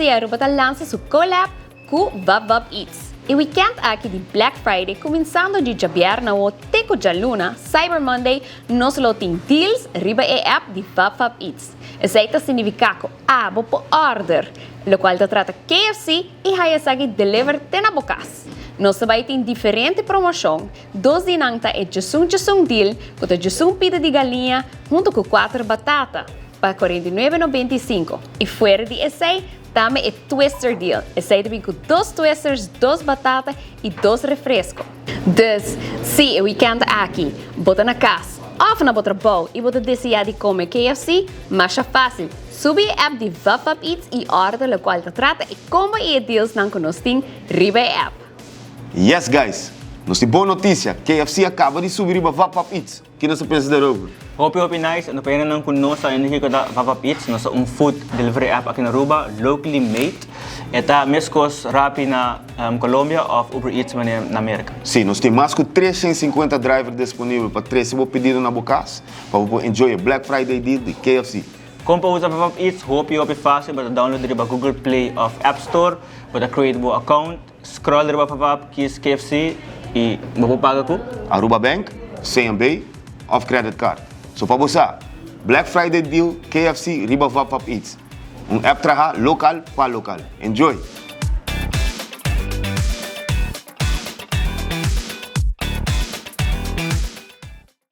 KFC Aruba lança sua collab com VapVap Eats. E o weekend aqui de Black Friday, começando de jabiar na o Teco de Luna, Cyber Monday, nós tem deals riba e app de VapVap Eats. Isso significa que por order, o qual trata KFC e hayasagi deliver na bocas. Nós também tem diferente promoção, 2 dinanta e jesum deal, com a jesum pita de galinha, junto com 4 batata, para R$ 49,95. E fora de esse, também é Twister Deal. Esse também com 2 twisters, 2 batatas e 2 refrescos. Dus, se o weekend aqui, bota na casa, ou na outra bowl e bota desejar de comer KFC, mas é fácil. Sube a app de VapVap Eats e order o qual trata e como e deals não conhecem riba a app. Yes, guys! Nós temos boa notícia. KFC acaba de subir para VapVap Eats. O que você pensa da Aruba? Hopi nice. Ano pa yun nang kuno sa energy ko da VapVap Eats. Nasa food delivery app aqui na Aruba, locally made. Eta mescos rapi na Colombia of Uber Eats na América. Sim, nós temos mais de 350 drivers disponíveis para trazer seu pedido na bocas para você enjoy a Black Friday deal de KFC. Kung pa usa VapVap Eats, Hopi fácil para download diri ba Google Play of App Store, para create mo account, scroll diri ba VapVap Keys KFC e mapupaga ko Aruba Bank, CMB, of credit card. So para você, Black Friday deal KFC riba VapVap Eats. App traha local para local. Enjoy!